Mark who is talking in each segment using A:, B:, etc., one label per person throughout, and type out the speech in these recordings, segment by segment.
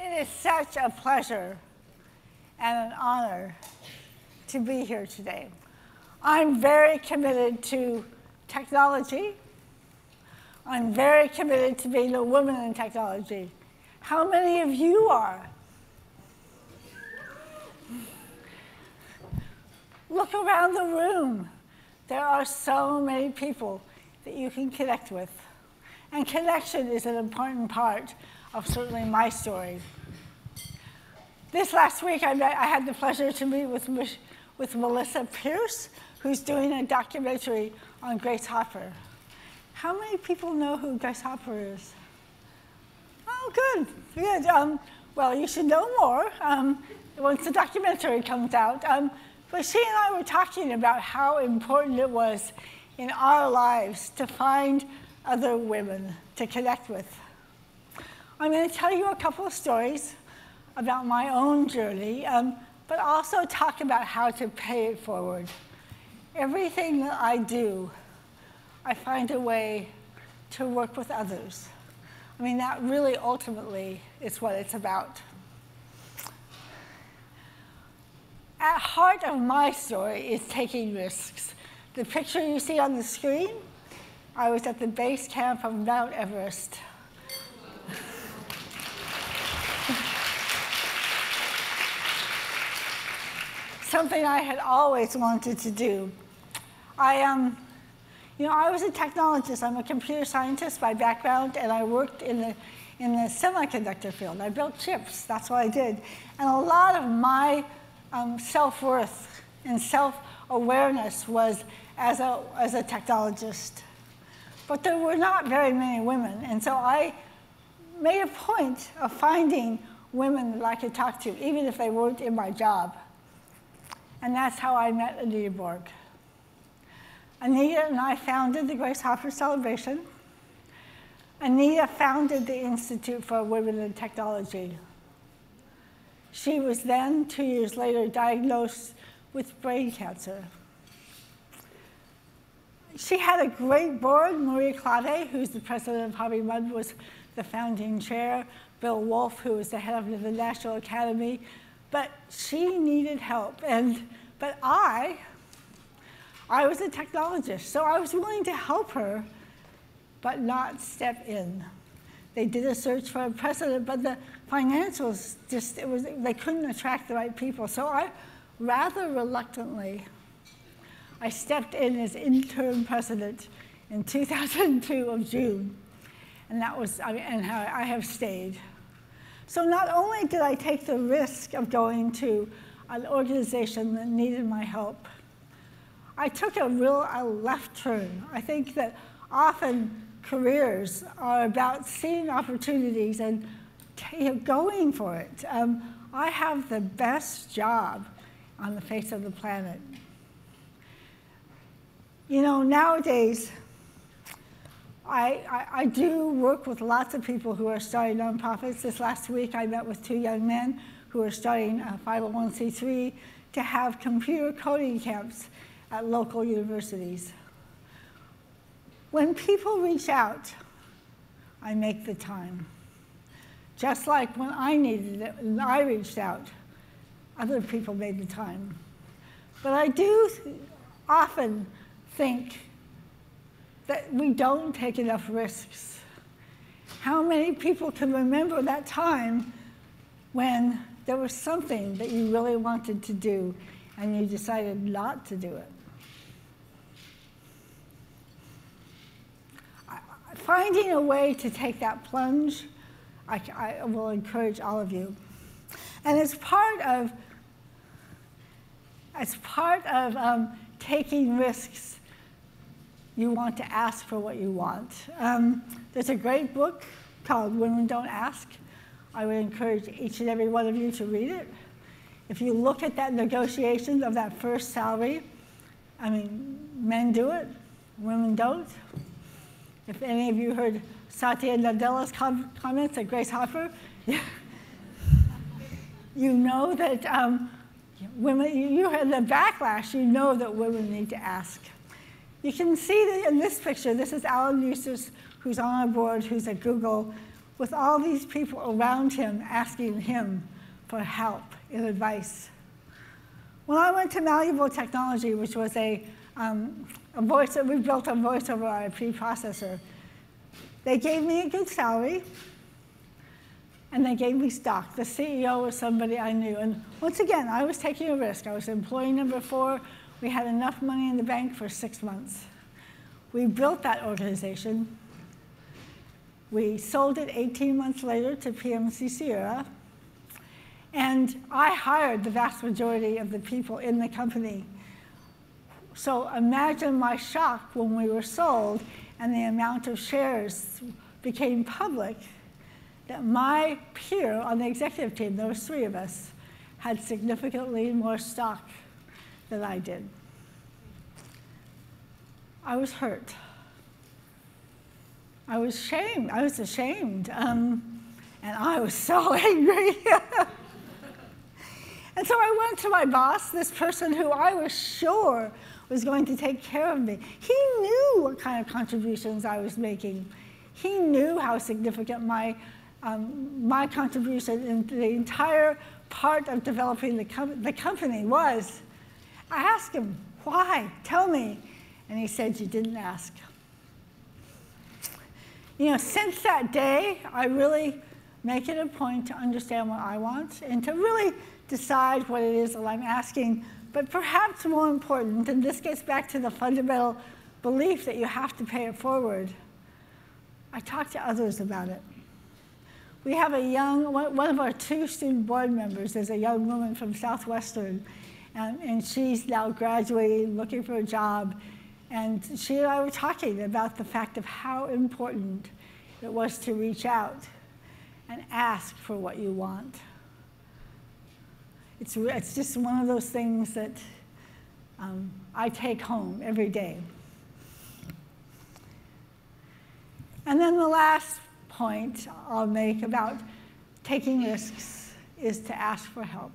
A: It is such a pleasure and an honor to be here today. I'm very committed to technology. I'm very committed to being a woman in technology. How many of you are? Look around the room. There are so many people that you can connect with. And connection is an important part of certainly my story. This last week, I had the pleasure to meet with Melissa Pierce, who's doing a documentary on Grace Hopper. How many people know who Grace Hopper is? Oh, good, good. Well, you should know more once the documentary comes out. But she and I were talking about how important it was in our lives to find other women to connect with. I'm going to tell you a couple of stories about my own journey, but also talk about how to pay it forward. Everything that I do, I find a way to work with others. I mean, that really ultimately is what it's about. At heart of my story is taking risks. The picture you see on the screen, I was at the base camp of Mount Everest. Something I had always wanted to do. I was a technologist. I'm a computer scientist by background, and I worked in the semiconductor field. I built chips. That's what I did. And a lot of my self-worth and self-awareness was as a technologist. But there were not very many women, and so I made a point of finding women that I could talk to, even if they weren't in my job. And that's how I met Anita Borg. Anita and I founded the Grace Hopper Celebration. Anita founded the Institute for Women in Technology. She was then, 2 years later, diagnosed with brain cancer. She had a great board. Maria Clave, who's the president of Harvey Mudd, was the founding chair. Bill Wolf, who was the head of the National Academy. But she needed help. But I was a technologist, so I was willing to help her, but not step in. They did a search for a president, but the financials they couldn't attract the right people. So I, rather reluctantly, I stepped in as interim president in 2002 of June, and that was, and how I have stayed. So not only did I take the risk of going to an organization that needed my help, I took a left turn. I think that often careers are about seeing opportunities and going for it. I have the best job on the face of the planet. You know, nowadays, I do work with lots of people who are starting nonprofits. This last week, I met with 2 young men who are starting a 501c3 to have computer coding camps at local universities. When people reach out, I make the time. Just like when I needed it and I reached out, other people made the time. But I do often think that we don't take enough risks. How many people can remember that time when there was something that you really wanted to do and you decided not to do it? Finding a way to take that plunge, I will encourage all of you. And as part of taking risks, you want to ask for what you want. There's a great book called Women Don't Ask. I would encourage each and every one of you to read it. If you look at that negotiation of that first salary, I mean, men do it, women don't. If any of you heard Satya Nadella's comments at Grace Hopper, you know that women, you heard the backlash, you know that women need to ask. You can see that in this picture. This is Alan Eustace, who's on our board, who's at Google. with all these people around him asking him for help and advice. When I went to Malleable Technology, which was we built a voice over IP processor, they gave me a good salary, and they gave me stock. The CEO was somebody I knew. And once again, I was taking a risk. I was employee number 4. We had enough money in the bank for 6 months. We built that organization. We sold it 18 months later to PMC Sierra. And I hired the vast majority of the people in the company. So imagine my shock when we were sold and the amount of shares became public, that my peer on the executive team, there was 3 of us, had significantly more stock than I did. I was hurt. I was ashamed, and I was so angry. And so I went to my boss, this person who I was sure was going to take care of me. He knew what kind of contributions I was making. He knew how significant my contribution in the entire part of developing the company was. I asked him, why? Tell me. And he said, you didn't ask. Since that day, I really make it a point to understand what I want and to really decide what it is that I'm asking. But perhaps more important, and this gets back to the fundamental belief that you have to pay it forward, I talk to others about it. We have one of our 2 student board members is a young woman from Southwestern, and she's now graduating, looking for a job. And she and I were talking about the fact of how important it was to reach out and ask for what you want. It's just one of those things that I take home every day. And then the last point I'll make about taking risks is to ask for help.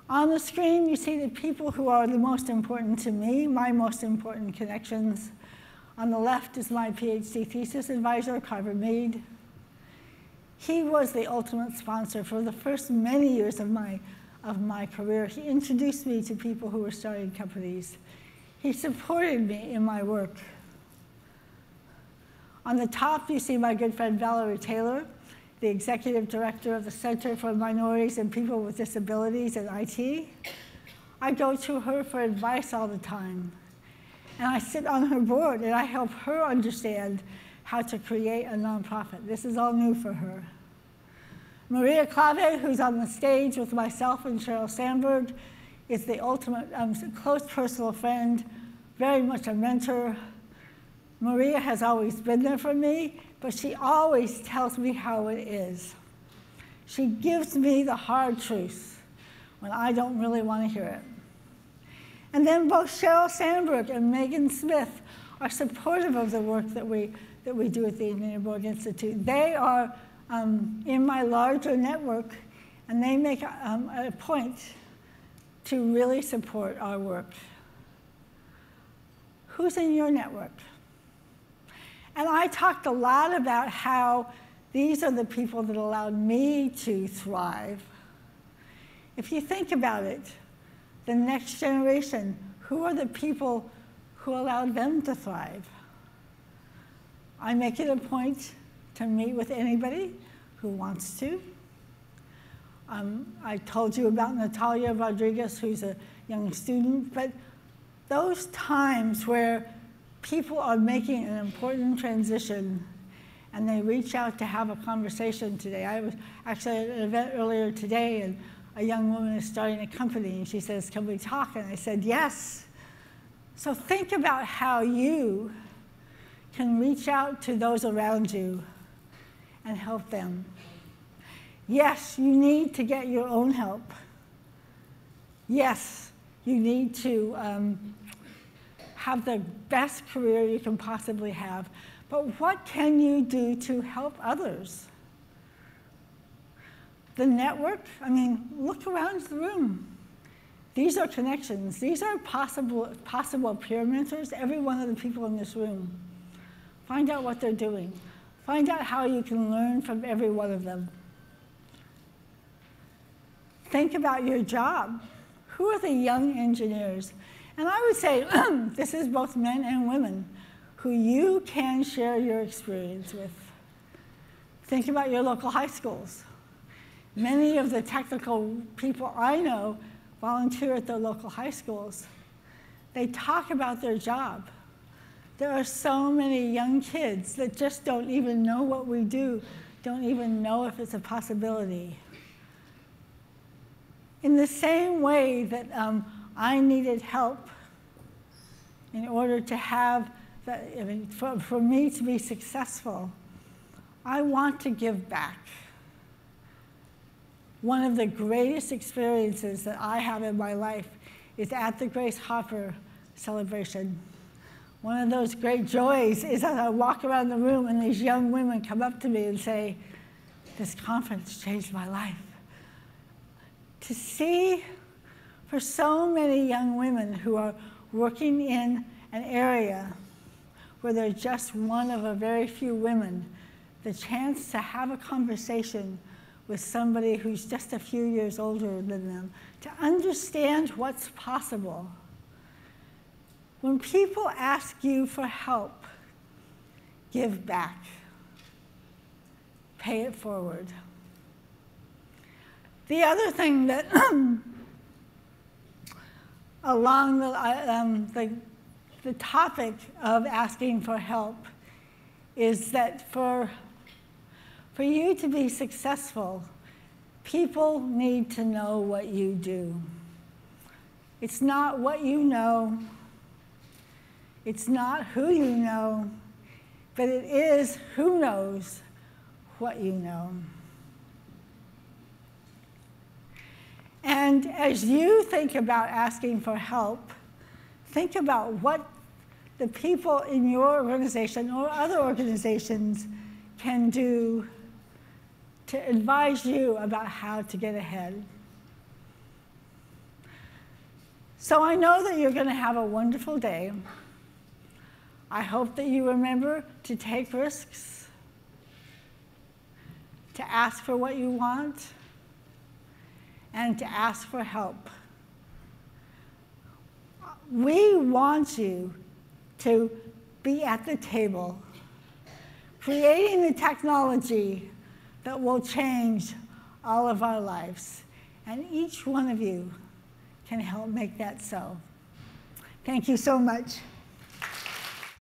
A: On the screen, you see the people who are the most important to me, my most important connections. On the left is my PhD thesis advisor, Carver Mead. He was the ultimate sponsor for the first many years of my career. He introduced me to people who were starting companies. He supported me in my work. On the top, you see my good friend Valerie Taylor, the executive director of the Center for Minorities and People with Disabilities in IT. I go to her for advice all the time. And I sit on her board, and I help her understand how to create a nonprofit. This is all new for her. Maria Clave, who's on the stage with myself and Sheryl Sandberg, is the ultimate close personal friend, very much a mentor. Maria has always been there for me, but she always tells me how it is. She gives me the hard truths when I don't really want to hear it. And then both Sheryl Sandberg and Megan Smith are supportive of the work that we do at the Indian Borg Institute. They are in my larger network, and they make a point to really support our work. Who's in your network? And I talked a lot about how these are the people that allowed me to thrive. If you think about it, the next generation, who are the people who allowed them to thrive? I make it a point to meet with anybody who wants to. I told you about Natalia Rodriguez, who's a young student, but those times where people are making an important transition and they reach out to have a conversation today. I was actually at an event earlier today, and a young woman is starting a company, and she says, can we talk? And I said, yes. So think about how you can reach out to those around you and help them. Yes, you need to get your own help. Yes, you need to have the best career you can possibly have. But what can you do to help others? The network, I mean, look around the room. These are connections. These are possible peer mentors, every one of the people in this room. Find out what they're doing. Find out how you can learn from every one of them. Think about your job. Who are the young engineers? And I would say this is both men and women who you can share your experience with. Think about your local high schools. Many of the technical people I know volunteer at their local high schools. They talk about their job. There are so many young kids that just don't even know what we do, don't even know if it's a possibility. In the same way that I needed help in order to have, for me to be successful, I want to give back. One of the greatest experiences that I have in my life is at the Grace Hopper celebration. One of those great joys is as I walk around the room and these young women come up to me and say, "This conference changed my life." To see for so many young women who are working in an area where they're just one of a very few women, the chance to have a conversation with somebody who's just a few years older than them, to understand what's possible. When people ask you for help, give back. Pay it forward. The other thing that, along the topic of asking for help, is that for you to be successful, people need to know what you do. It's not what you know. It's not who you know, but it is who knows what you know. And as you think about asking for help, think about what the people in your organization or other organizations can do to advise you about how to get ahead. So I know that you're going to have a wonderful day. I hope that you remember to take risks, to ask for what you want, and to ask for help. We want you to be at the table, creating the technology that will change all of our lives. And each one of you can help make that so. Thank you so much.